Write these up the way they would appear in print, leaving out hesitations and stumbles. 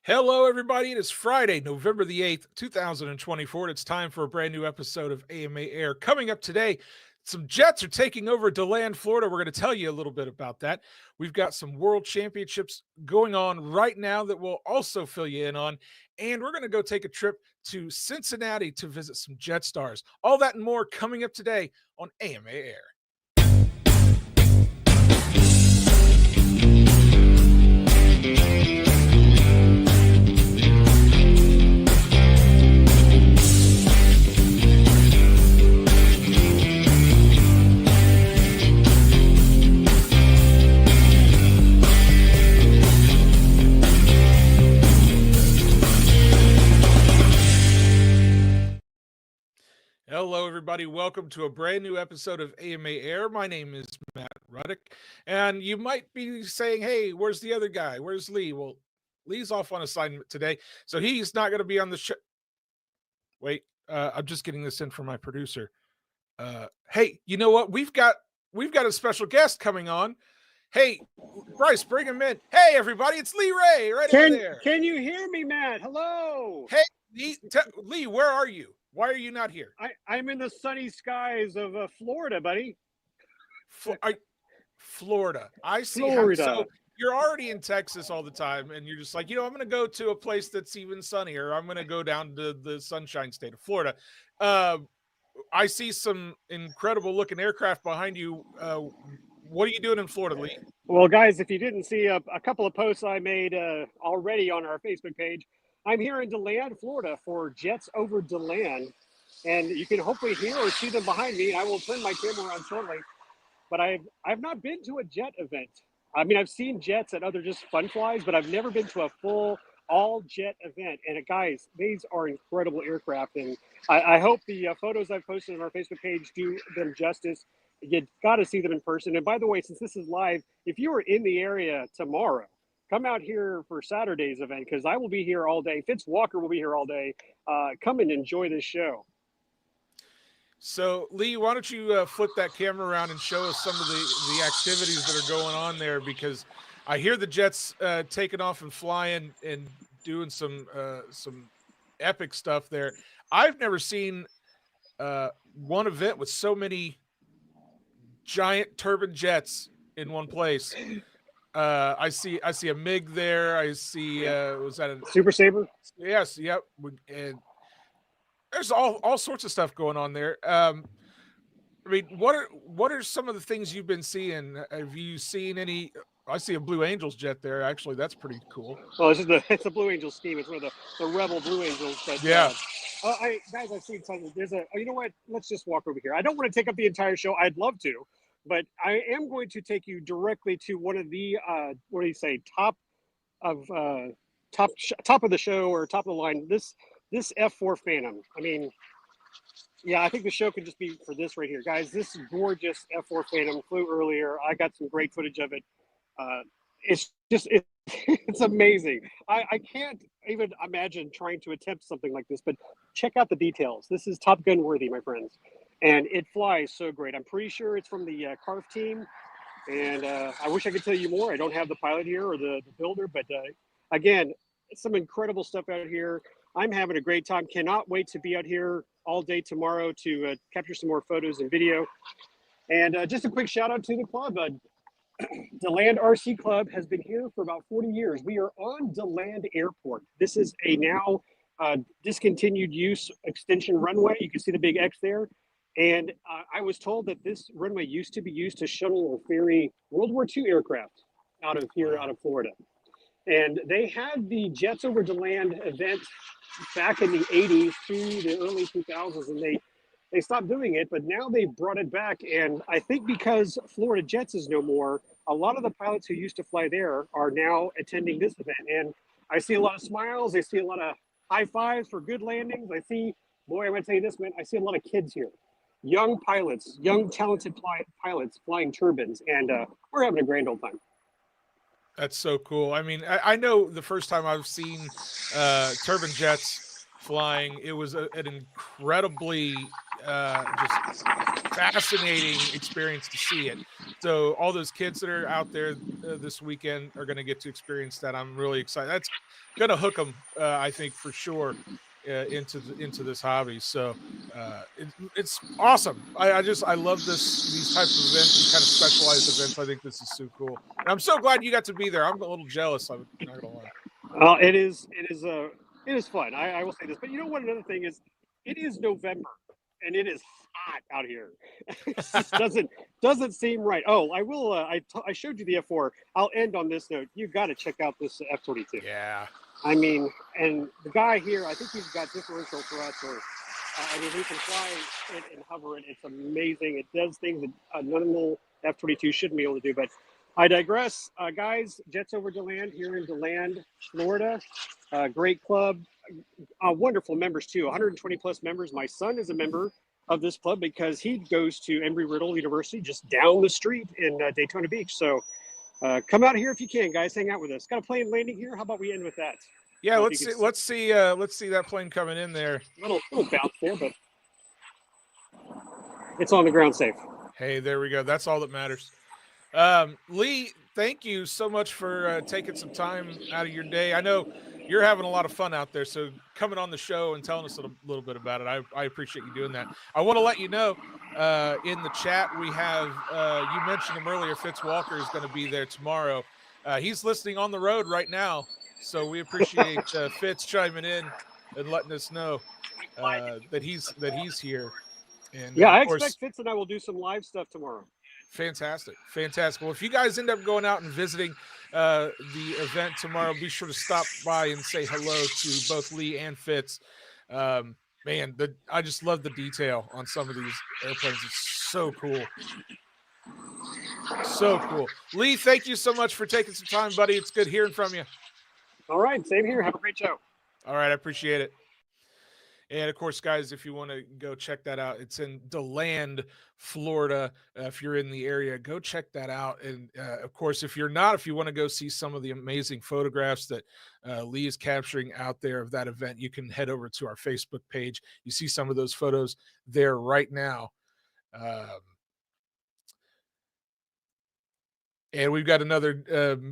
Hello, everybody. It is Friday, November the 8th, 2024. And it's time for a brand new episode of AMA Air. Coming up today, some Jets are taking over DeLand, Florida. We're going to tell you a little bit about that. We've got some world championships going on right now that we'll also fill you in on. And we're going to go take a trip to Cincinnati to visit some Jet Stars. All that and more coming up today on AMA Air. Hello, everybody. Welcome to a brand new episode of AMA Air. My name is Matt Ruddick, and you might be saying, hey, where's the other guy? Where's Lee? Well, Lee's off on assignment today, so he's not going to be on the show. Wait, I'm just getting this in from my producer. Hey, you know what? We've got a special guest coming on. Hey, Bryce, bring him in. Hey, everybody, it's Lee Ray right over there. Can you hear me, Matt? Hello. Hey, Lee, where are you? Why are you not here? I'm in the sunny skies of Florida, buddy. Florida. I see. Florida. So you're already in Texas all the time, and you're just like, I'm going to go to a place that's even sunnier. I'm going to go down to the sunshine state of Florida. I see some incredible looking aircraft behind you. What are you doing in Florida, Lee? Well, guys, if you didn't see a couple of posts I made already on our Facebook page, I'm here in DeLand, Florida for Jets Over DeLand, and you can hopefully hear or see them behind me. I will turn my camera on shortly, but I've not been to a jet event. I mean, I've seen jets at other just fun flies, but I've never been to a full all-jet event. And guys, these are incredible aircraft, and I hope the photos I've posted on our Facebook page do them justice. You got to see them in person. And by the way, since this is live, if you are in the area tomorrow, come out here for Saturday's event because I will be here all day. Fitz Walker will be here all day. Come and enjoy this show. So, Lee, why don't you flip that camera around and show us some of the activities that are going on there? Because I hear the Jets taking off and flying and doing some epic stuff there. I've never seen one event with so many giant turbine jets in one place. I see a MiG there. I see was that a Super Saber? Yes, yep. And there's all sorts of stuff going on there. I mean, what are some of the things you've been seeing? Have you seen any? I see a Blue Angels jet there. Actually, that's pretty cool. Well, it's a Blue Angels scheme. It's one of the Rebel Blue Angels. But yeah. Guys, I've seen something. You know what? Let's just walk over here. I don't want to take up the entire show. I'd love to. But I am going to take you directly to one of the what do you say, top of the show or top of the line. This F4 Phantom. I mean, yeah, I think the show could just be for this right here, guys. This gorgeous F4 Phantom flew earlier. I got some great footage of it. It's amazing. I can't even imagine trying to attempt something like this. But check out the details. This is Top Gun worthy, my friends. And it flies so great. I'm pretty sure it's from the CARF team. And I wish I could tell you more. I don't have the pilot here or the builder. But again, some incredible stuff out here. I'm having a great time. Cannot wait to be out here all day tomorrow to capture some more photos and video. And just a quick shout out to the club. DeLand RC Club has been here for about 40 years. We are on DeLand Airport. This is a now discontinued use extension runway. You can see the big X there. And I was told that this runway used to be used to shuttle or ferry World War II aircraft out of Florida. And they had the Jets Over DeLand event back in the 80s through the early 2000s, and they stopped doing it, but now they brought it back. And I think because Florida Jets is no more, a lot of the pilots who used to fly there are now attending this event. And I see a lot of smiles. I see a lot of high fives for good landings. I'm going to tell you this, man, I see a lot of kids here. Young pilots, young talented pilots flying turbines, and we're having a grand old time. That's so cool. I mean, I know the first time I've seen turbine jets flying, it was an incredibly just fascinating experience to see it. So all those kids that are out there this weekend are going to get to experience that. I'm really excited. That's going to hook them, I think, for sure, into this hobby. So it's awesome. I love these type of events and kind of specialized events. I think this is so cool. And I'm so glad you got to be there. I'm a little jealous. I'm not gonna lie. It is fun. I will say this, but you know what? Another thing is, it is November and it is hot out here. It just doesn't seem right. Oh, I will. I showed you the F4. I'll end on this note. You got to check out this F-22. Yeah. I mean, and the guy here, I think he's got differential thrusts, or I mean, he can fly it and hover it. It's amazing. It does things that a normal F-22 shouldn't be able to do. But I digress. Guys, Jets Over DeLand here in DeLand, Florida. Great club. Wonderful members, too. 120 plus members. My son is a member of this club because he goes to Embry-Riddle University just down the street in Daytona Beach. So come out here if you can, guys. Hang out with us. Got a plane landing here. How about we end with that? Yeah, let's see that plane coming in there. Little bounce there, but it's on the ground safe. Hey, there we go. That's all that matters. Lee, thank you so much for taking some time out of your day. I know you're having a lot of fun out there, so coming on the show and telling us a little bit about it, I appreciate you doing that. I want to let you know, in the chat we have, you mentioned him earlier, Fitz Walker is going to be there tomorrow. He's listening on the road right now, so we appreciate Fitz chiming in and letting us know that he's here. And yeah, I expect Fitz and I will do some live stuff tomorrow. Fantastic. Well, if you guys end up going out and visiting the event tomorrow, be sure to stop by and say hello to both Lee and Fitz. Man, I just love the detail on some of these airplanes. It's so cool. So cool. Lee, thank you so much for taking some time, buddy. It's good hearing from you. All right, same here. Have a great show. All right, I appreciate it. And of course, guys, if you want to go check that out, it's in DeLand, Florida. If you're in the area, go check that out. And of course, if you're not, if you want to go see some of the amazing photographs that Lee is capturing out there of that event, you can head over to our Facebook page. You see some of those photos there right now. And we've got another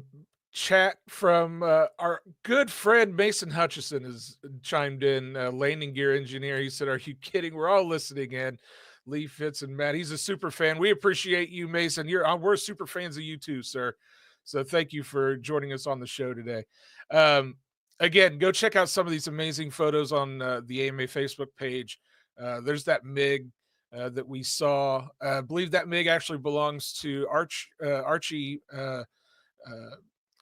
chat from our good friend Mason Hutchison has chimed in, landing gear engineer. He said, "Are you kidding? We're all listening in." Lee, Fitz, and Matt. He's a super fan. We appreciate you, Mason. We're super fans of you too, sir. So thank you for joining us on the show today. Again, go check out some of these amazing photos on the AMA Facebook page. There's that MiG that we saw. I believe that MiG actually belongs to Archie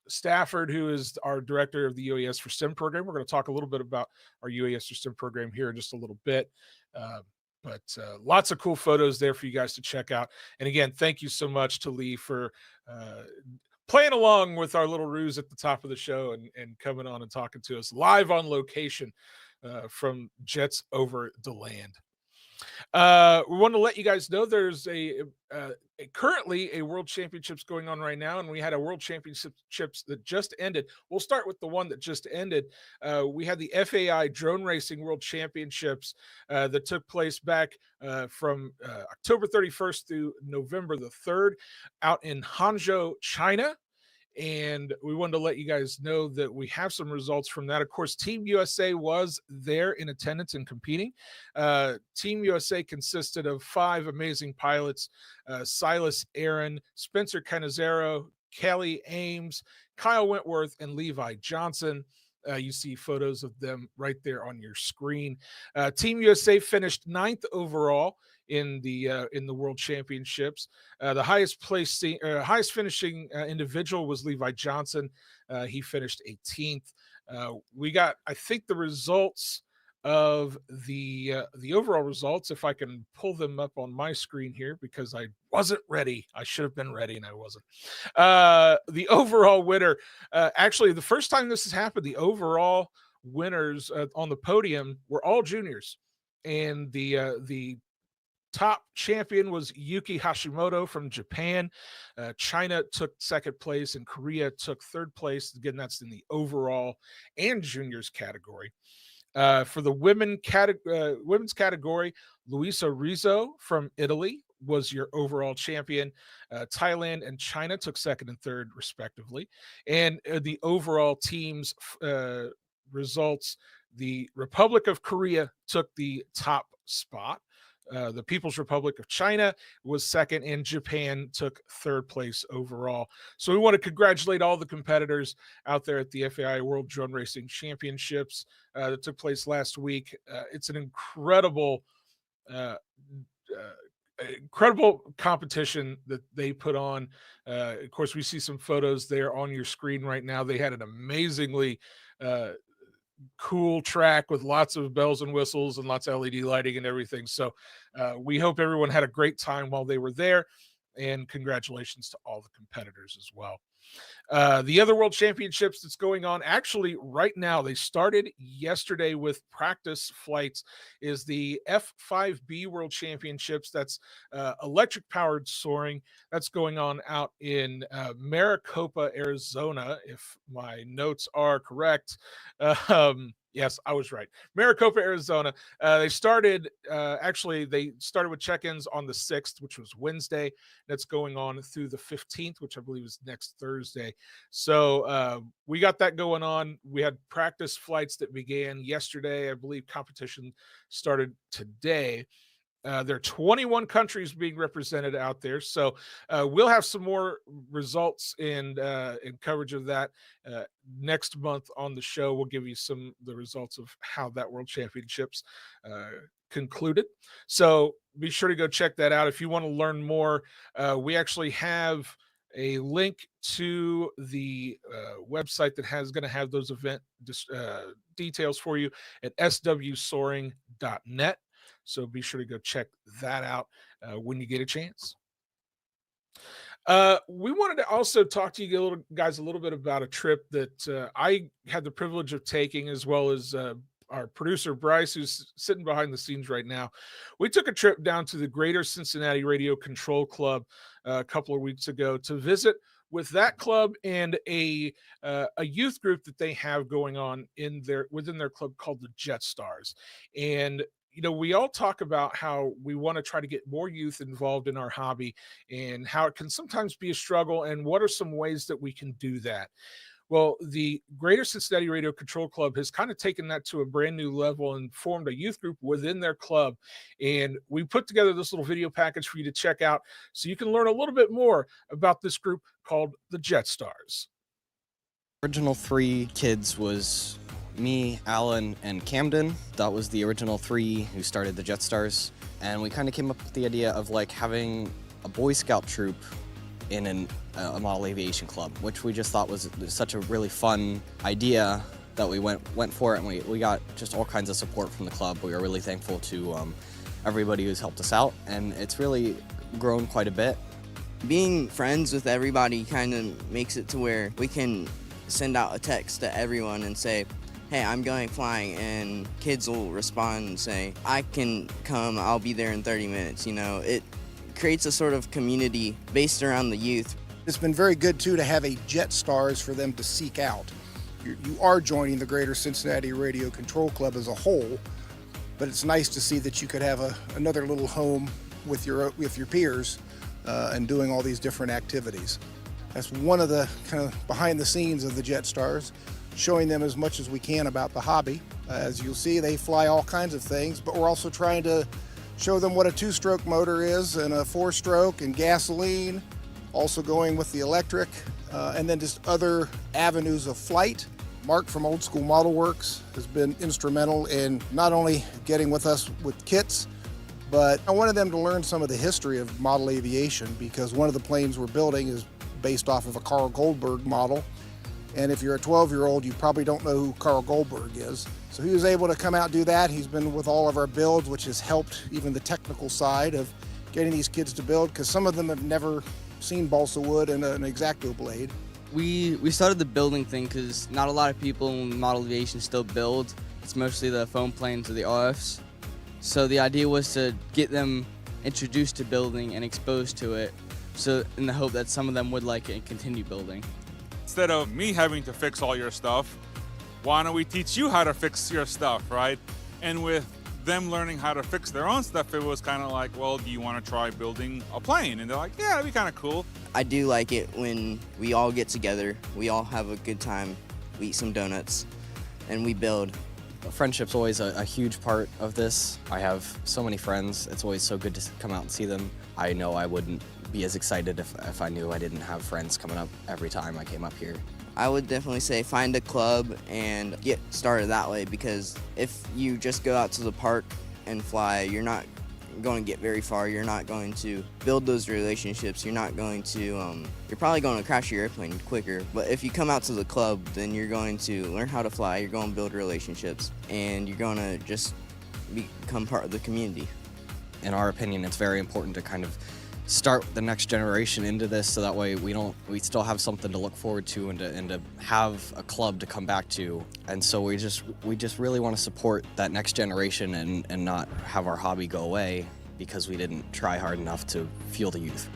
Stafford, who is our director of the UAS for STEM program. We're going to talk a little bit about our UAS for STEM program here in just a little bit. But lots of cool photos there for you guys to check out. And again, thank you so much to Lee for playing along with our little ruse at the top of the show and coming on and talking to us live on location from Jets Over DeLand. We want to let you guys know there's currently a World Championships going on right now, and we had a World Championships that just ended. We'll start with the one that just ended. We had the FAI Drone Racing World Championships that took place back from October 31st through November the 3rd out in Hangzhou, China. And we wanted to let you guys know that we have some results from that. Of course, Team USA was there in attendance and competing. Team USA consisted of 5 amazing pilots: Silas Aaron, Spencer Canizero, Kelly Ames, Kyle Wentworth, and Levi Johnson. You see photos of them right there on your screen. Team USA finished 9th overall in the World Championships. The highest finishing individual was Levi Johnson. He finished 18th. We got, I think, the results of the overall results, if I can pull them up on my screen here, because I wasn't ready. I should have been ready and I wasn't. The overall winner, actually, the first time this has happened, the overall winners on the podium were all juniors, and the top champion was Yuki Hashimoto from Japan. China took 2nd place and Korea took 3rd place. Again, that's in the overall and juniors category. For the women's category, Luisa Rizzo from Italy was your overall champion. Thailand and China took second and third, respectively. And the overall teams results, the Republic of Korea took the top spot. The People's Republic of China was second, and Japan took third place overall. So we want to congratulate all the competitors out there at the FAI World Drone Racing Championships that took place last week. It's an incredible competition that they put on. Of course, we see some photos there on your screen right now. They had an amazingly cool track with lots of bells and whistles and lots of LED lighting and everything. So we hope everyone had a great time while they were there, and congratulations to all the competitors as well. The other World Championships that's going on actually right now, they started yesterday with practice flights, is the F5B World Championships. That's electric powered soaring. That's going on out in Maricopa, Arizona, if my notes are correct. Yes, I was right. Maricopa, Arizona. They started with check-ins on the 6th, which was Wednesday. That's going on through the 15th, which I believe is next Thursday. So we got that going on. We had practice flights that began yesterday. I believe competition started today. There are 21 countries being represented out there. So we'll have some more results and coverage of that next month on the show. We'll give you the results of how that World Championships concluded. So be sure to go check that out. If you want to learn more, we actually have a link to the website that going to have those event details for you at swsoaring.net. So be sure to go check that out when you get a chance. We wanted to also talk to you guys a little bit about a trip that I had the privilege of taking, as well as our producer Bryce, who's sitting behind the scenes right now. We took a trip down to the Greater Cincinnati Radio Control Club a couple of weeks ago to visit with that club and a youth group that they have going on within their club called the Jet Stars. And we all talk about how we want to try to get more youth involved in our hobby and how it can sometimes be a struggle, and what are some ways that we can do that. Well, the Greater Cincinnati Radio Control Club has kind of taken that to a brand new level and formed a youth group within their club. And we put together this little video package for you to check out so you can learn a little bit more about this group called the Jet Stars. Original 3 kids was me, Alan, and Camden. That was the original 3 who started the Jet Stars. And we kind of came up with the idea of having a Boy Scout troop in a model aviation club, which we just thought was such a really fun idea that we went for it, and we got just all kinds of support from the club. We are really thankful to everybody who's helped us out, and it's really grown quite a bit. Being friends with everybody kind of makes it to where we can send out a text to everyone and say, hey, I'm going flying, and kids will respond and say, I can come, I'll be there in 30 minutes. It creates a sort of community based around the youth. It's been very good, too, to have a Jet Stars for them to seek out. You are joining the Greater Cincinnati Radio Control Club as a whole, but it's nice to see that you could have another little home with your peers and doing all these different activities. That's one of the kind of behind the scenes of the Jet Stars, showing them as much as we can about the hobby. As you'll see, they fly all kinds of things, but we're also trying to show them what a 2-stroke motor is and a 4-stroke and gasoline, also going with the electric, and then just other avenues of flight. Mark from Old School Model Works has been instrumental in not only getting with us with kits, but I wanted them to learn some of the history of model aviation, because one of the planes we're building is based off of a Carl Goldberg model. And if you're a 12-year-old, you probably don't know who Carl Goldberg is. So he was able to come out and do that. He's been with all of our builds, which has helped even the technical side of getting these kids to build, because some of them have never seen balsa wood and an X-Acto blade. We started the building thing because not a lot of people in model aviation still build. It's mostly the foam planes or the RFs. So the idea was to get them introduced to building and exposed to it, so in the hope that some of them would like it and continue building. Instead of me having to fix all your stuff, why don't we teach you how to fix your stuff, right? And with them learning how to fix their own stuff, it was kind of like, well, do you want to try building a plane? And they're like, yeah, that'd be kind of cool. I do like it when we all get together, we all have a good time, we eat some donuts, and we build. Friendship's always a huge part of this. I have so many friends. It's always so good to come out and see them. I know I wouldn't be as excited if I knew I didn't have friends coming up every time I came up here. I would definitely say find a club and get started that way, because if you just go out to the park and fly, you're not going to get very far. You're not going to build those relationships. You're not going to, you're probably going to crash your airplane quicker. But if you come out to the club, then you're going to learn how to fly, you're going to build relationships, and you're going to just become part of the community. In our opinion, it's very important to kind of start the next generation into this, so that way we still have something to look forward to and to have a club to come back to. And so we just really want to support that next generation and not have our hobby go away because we didn't try hard enough to fuel the youth.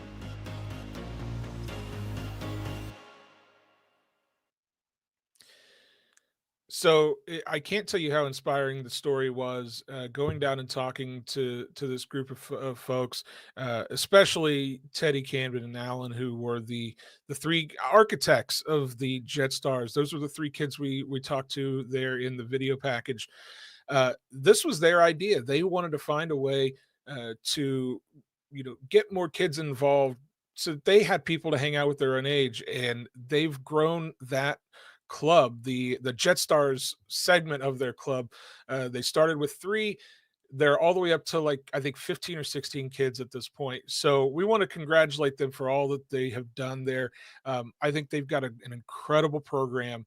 So I can't tell you how inspiring the story was, going down and talking to this group of folks, especially Teddy, Camden, and Alan, who were the three architects of the Jet Stars. Those were the three kids we talked to there in the video package. This was their idea. They wanted to find a way to get more kids involved, so they had people to hang out with their own age, and they've grown that club, the Jet Stars segment of their club. They started with 3. They're all the way up to, like, I think 15 or 16 kids at this point. So we want to congratulate them for all that they have done there. I think they've got an incredible program.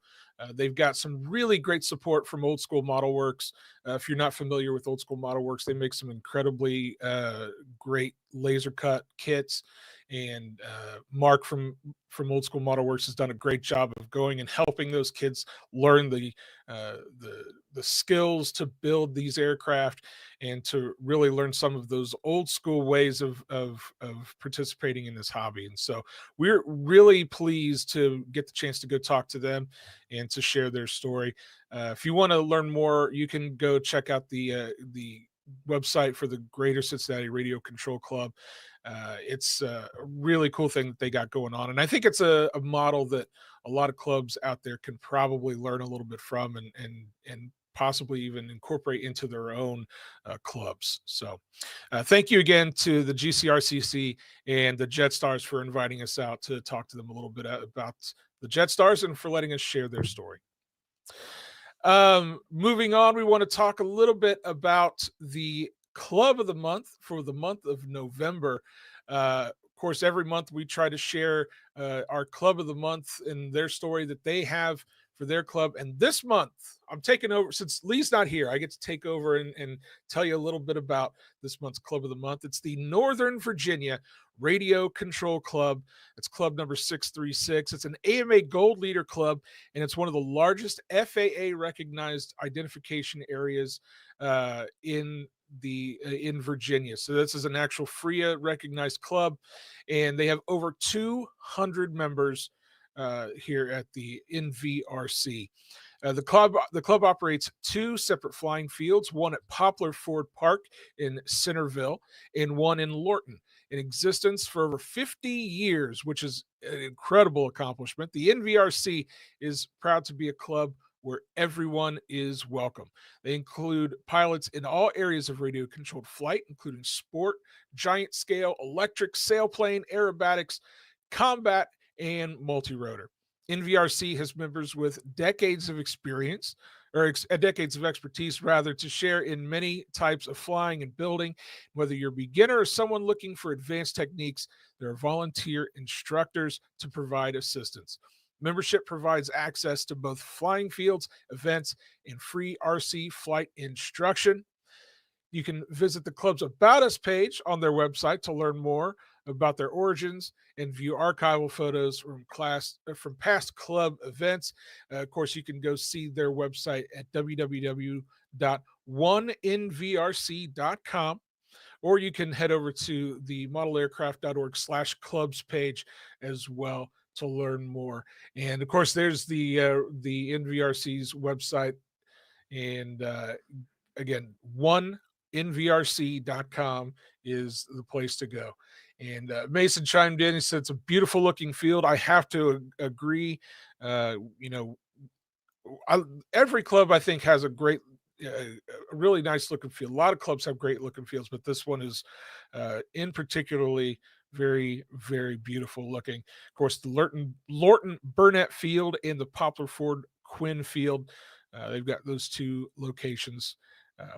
They've got some really great support from Old School Model Works. If you're not familiar with Old School Model Works, they make some incredibly great laser cut kits. And Mark from Old School Model Works has done a great job of going and helping those kids learn the skills to build these aircraft and to really learn some of those old school ways of participating in this hobby. And so we're really pleased to get the chance to go talk to them and to share their story. If you want to learn more, you can go check out the website for the Greater Cincinnati Radio Control Club. It's a really cool thing that they got going on, and I think it's a model that a lot of clubs out there can probably learn a little bit from and possibly even incorporate into their own clubs. So thank you again to the GCRCC and the Jet Stars for inviting us out to talk to them a little bit about the Jet Stars and for letting us share their story. Moving on, we want to talk a little bit about the Club of the Month for the month of November. Of course, every month we try to share our Club of the Month and their story that they have for their club. And this month, I'm taking over, since Lee's not here, I get to take over and tell you a little bit about this month's Club of the Month. It's the Northern Virginia Radio Control Club. It's club number 636. It's an AMA Gold Leader club, and it's one of the largest FAA recognized identification areas in Virginia. So this is an actual FRIA recognized club, and they have over 200 members here at the NVRC. The club operates 2 separate flying fields, one at Poplar Ford Park in Centerville and one in Lorton. In existence for over 50 years, which is an incredible accomplishment. The NVRC is proud to be a club where everyone is welcome. They include pilots in all areas of radio-controlled flight, including sport, giant scale, electric, sailplane, aerobatics, combat, and multi-rotor. NVRC has members with decades of experience, or decades of expertise, rather, to share in many types of flying and building. Whether you're a beginner or someone looking for advanced techniques, there are volunteer instructors to provide assistance. Membership provides access to both flying fields, events, and free RC flight instruction. You can visit the club's About Us page on their website to learn more about their origins and view archival photos from past club events. Of course, you can go see their website at www.onenvrc.com, or you can head over to the modelaircraft.org/clubs page as well to learn more. And of course, there's the NVRC's website. And again, onenvrc.com is the place to go. And Mason chimed in. He said it's a beautiful looking field. I have to agree. Every club I think has a really nice looking field. A lot of clubs have great looking fields, but this one is in particularly very, very beautiful looking. Of course, the Lorton Burnett Field and the Poplar Ford Quinn Field. They've got those two locations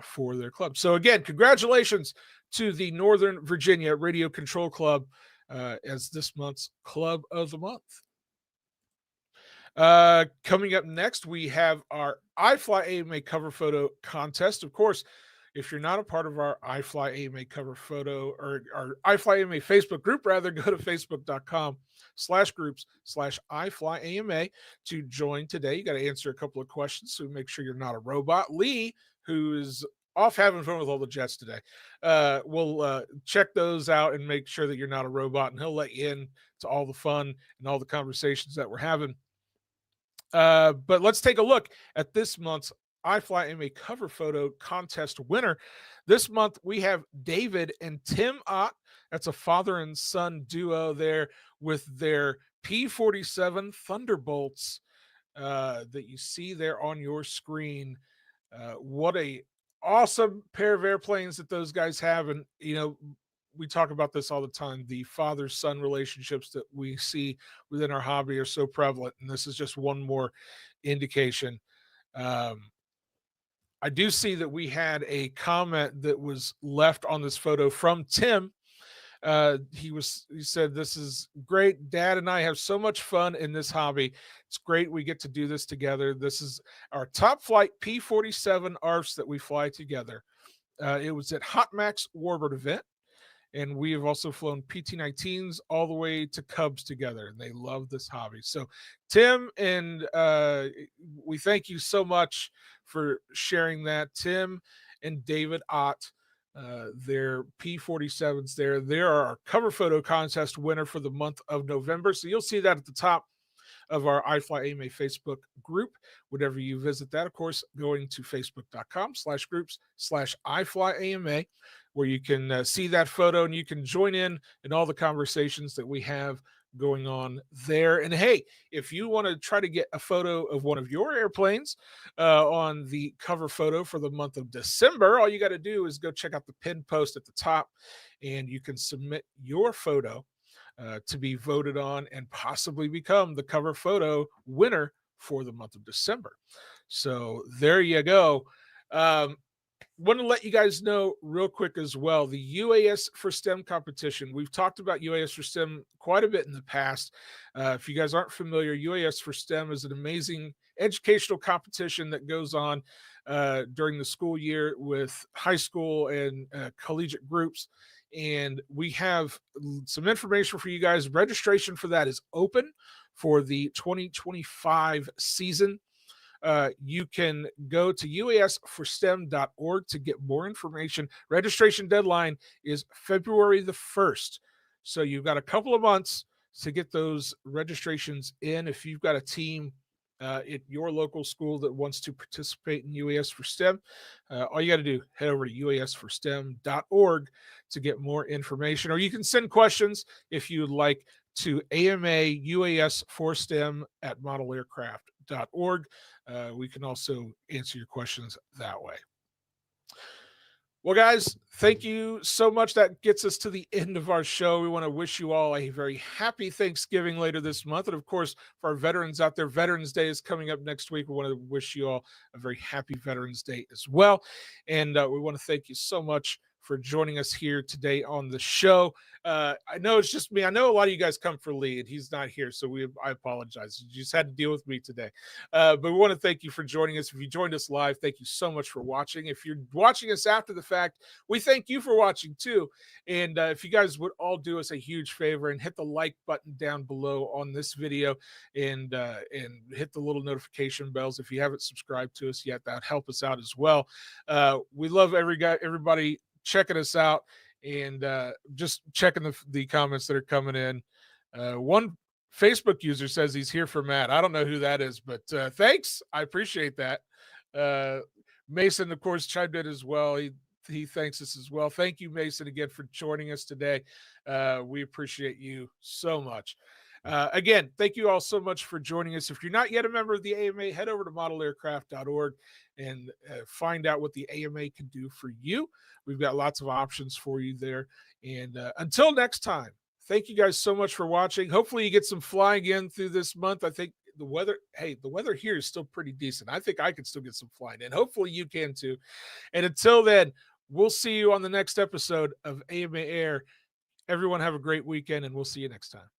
for their club. So again, congratulations to the Northern Virginia Radio Control Club as this month's Club of the Month. Coming up next, we have our IFlyAMA cover photo contest. Of course, if you're not a part of our IFlyAMA cover photo or our IFlyAMA Facebook group, rather, go to facebook.com/groups/IFlyAMA to join today. You got to answer a couple of questions so make sure you're not a robot. Lee, who is off having fun with all the Jets today, will check those out and make sure that you're not a robot, and he'll let you in to all the fun and all the conversations that we're having. But let's take a look at this month's IFlyAMA cover photo contest winner. This month we have David and Tim Ott. That's a father and son duo there with their P-47 Thunderbolts that you see there on your screen. What a awesome pair of airplanes that those guys have. And, we talk about this all the time. The father-son relationships that we see within our hobby are so prevalent, and this is just one more indication. I do see that we had a comment that was left on this photo from Tim. He said, "This is great. Dad and I have so much fun in this hobby. It's great we get to do this together. This is our top flight P-47 ARFs that we fly together. It was at Hot Max Warbird event. And we have also flown PT-19s all the way to Cubs together, and they love this hobby." So, Tim, and we thank you so much for sharing that. Tim and David Ott, their P-47s there. They are our cover photo contest winner for the month of November. So you'll see that at the top of our IFlyAMA Facebook group. Whenever you visit that, of course, going to facebook.com/groups/IFlyAMA, where you can see that photo and you can join in all the conversations that we have going on there. And hey, if you want to try to get a photo of one of your airplanes on the cover photo for the month of December, all you got to do is go check out the pinned post at the top, and you can submit your photo to be voted on and possibly become the cover photo winner for the month of December. So there you go. Want to let you guys know real quick as well, the UAS for STEM competition. We've talked about UAS for STEM quite a bit in the past. If you guys aren't familiar, UAS for STEM is an amazing educational competition that goes on during the school year with high school and collegiate groups. And we have some information for you guys. Registration for that is open for the 2025 season. You can go to uasforstem.org to get more information. Registration deadline is February the 1st. So you've got a couple of months to get those registrations in. If you've got a team at your local school that wants to participate in UAS for STEM, all you got to do, head over to uasforstem.org to get more information. Or you can send questions if you would like to AMA-UAS-4STEM@modelaircraft.org. We can also answer your questions that way. Well, guys, thank you so much. That gets us to the end of our show. We want to wish you all a very happy Thanksgiving later this month. And of course, for our veterans out there, Veterans Day is coming up next week. We want to wish you all a very happy Veterans Day as well. And we want to thank you so much for joining us here today on the show. I know it's just me. I know a lot of you guys come for Lee, and he's not here, so I apologize. You just had to deal with me today. But we want to thank you for joining us. If you joined us live, thank you so much for watching. If you're watching us after the fact, we thank you for watching too. And if you guys would all do us a huge favor and hit the like button down below on this video, and hit the little notification bells if you haven't subscribed to us yet, that'd help us out as well. We love everybody checking us out and just checking the comments that are coming in. One Facebook user says he's here for Matt. I don't know who that is, but thanks. I appreciate that. Mason, of course, chimed in as well. He thanks us as well. Thank you, Mason, again for joining us today. We appreciate you so much. Again, thank you all so much for joining us. If you're not yet a member of the AMA, head over to modelaircraft.org and find out what the AMA can do for you. We've got lots of options for you there. And until next time, thank you guys so much for watching. Hopefully you get some flying in through this month. I think the weather here is still pretty decent. I think I can still get some flying in. Hopefully you can too. And until then, we'll see you on the next episode of AMA Air. Everyone have a great weekend, and we'll see you next time.